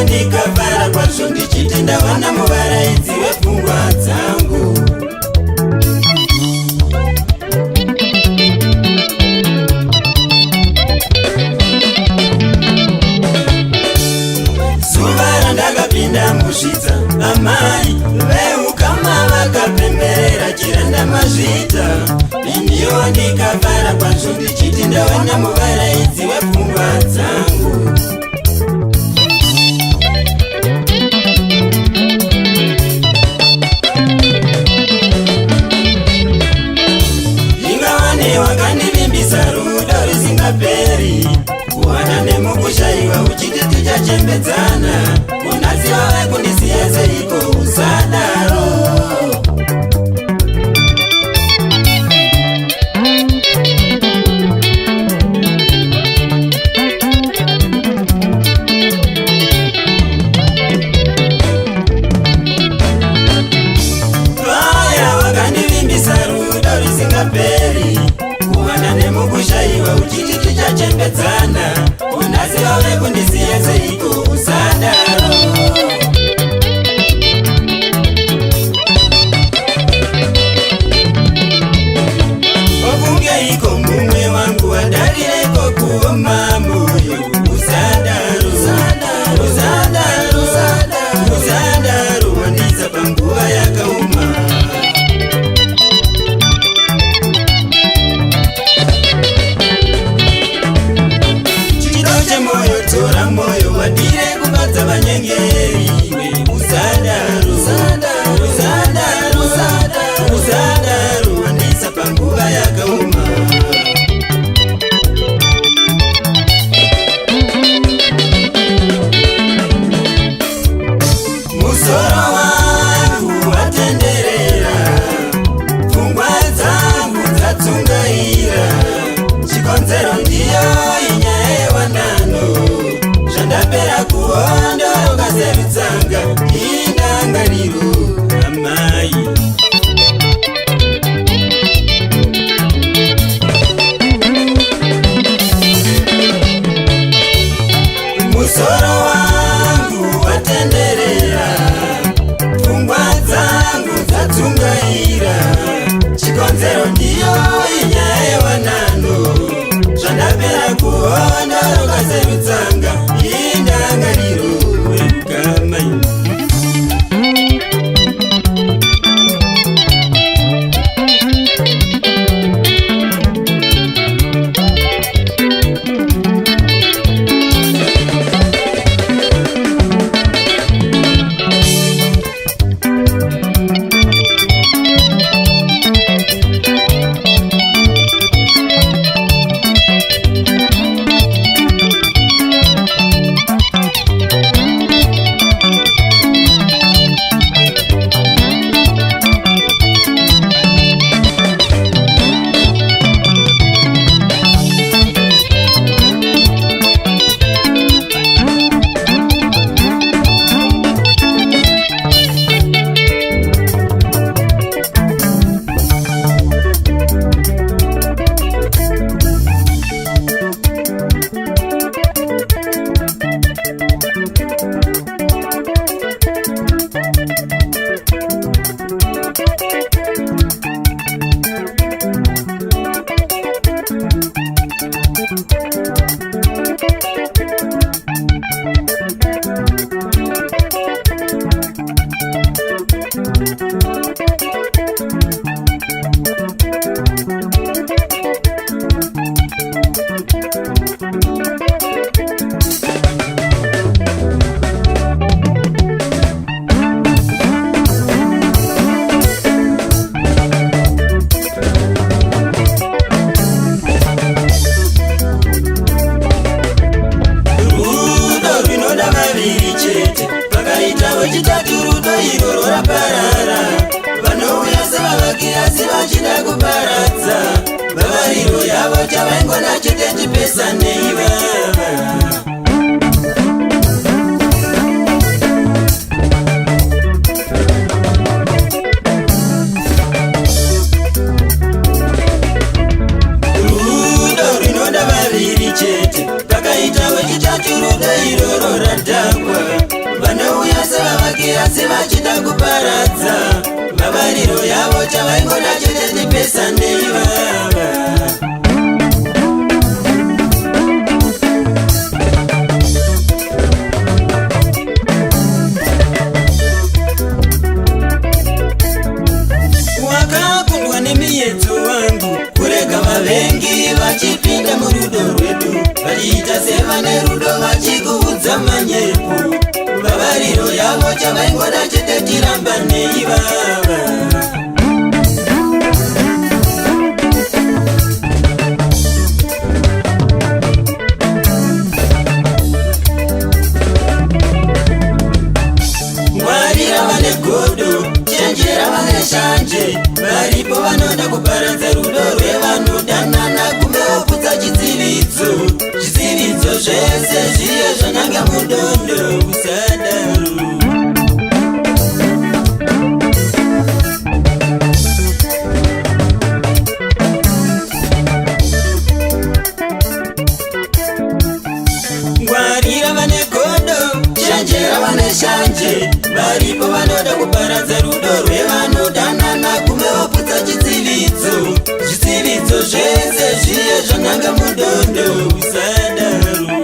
Neniwo ndikafara kwazvo ndichitenda wana muvaraidzi wepfungwa dzangu. Zuva randakapinda muzvidza, amai veukama vakapemberera chiranda mazvita. Neniwo ndikafara kwazvo ndichitenda wana muvaraidzi wepfungwa dzangu. Wakandivimbisa rudo risingaperi, kuwana nemukushaiwa uchiti tichachembedzana. Unasi wave kundisiya seiko usadaro. Vaya wakandivimbisa rudo risingaperi, kuwana nemukushaiwa uchiti tichachembedzana. Unasi wave kundisiya seiko usadaro. Okungeiko mumwe wangu wadarireko kuoma moyo. Usadaro, usadaro, usadaro, usadaro, wandisa panguva yakauma. Tora moyo wadire kumadza vanyengeri. Usadaro, usadaro, usadaro, usadaro, wandisa panguva yakauma. Musoro wangu watenderera, pfungwa dzangu dzatsungaira. Chikonzero ndiyo inyaya yewanano, zvandapera kuondoroka serutsanga. Indangariro amai, musoro wangu watenderera, pfungwa dzangu dzatsungaira. Chikonzero ndiyo inyaya yewanano, zvandapera kuondoroka serutsanga. Indangariro werukamai. wechitatu rudo iro raparara. Vanouya sevavakirasi vachida kuparadza. Vavariro yavo chavaingona chete chipesanei vava. Chete pakaita wechitatu rudo iroro radhakwa. chavaingoda chete tipesane baba. Wakakundwa nemiyedzo wangu kurega vavengi vachipinda murudo rwedu, vachiita sevane rudo vachikuudza manyepo. Vavariro yavo chavaingoda chete tirambanei baba. Mwarira vane godo, chenjera vane shanje, varipo vanoda kuparadza rudo rwevanodanana, kumeoputsa chidzividzo. Zvidzividzo zvese zviye zvananga mudondo usadaro. Ngwarira vane godo, chenjera vane shanje, varipo vanoda kuparadza rudo rwevanodanana, kumeoputsa chidzividzo. Zvidzividzo zvese zviye zvananga mudondo usadaro.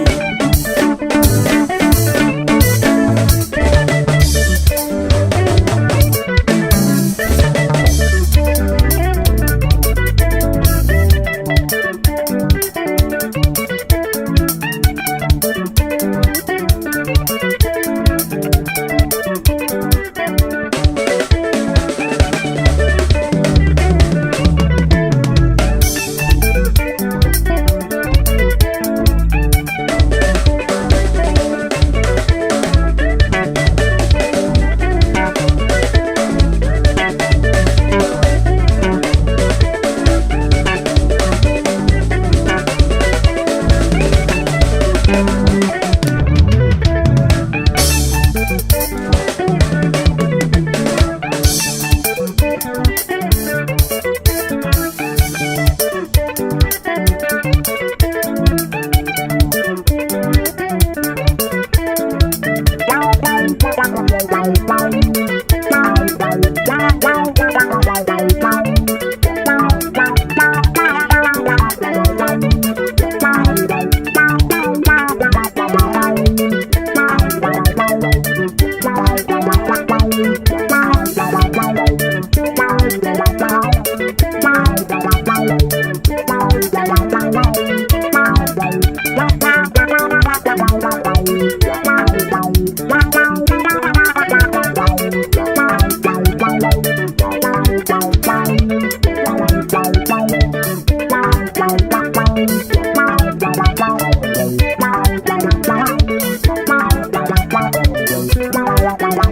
Bye.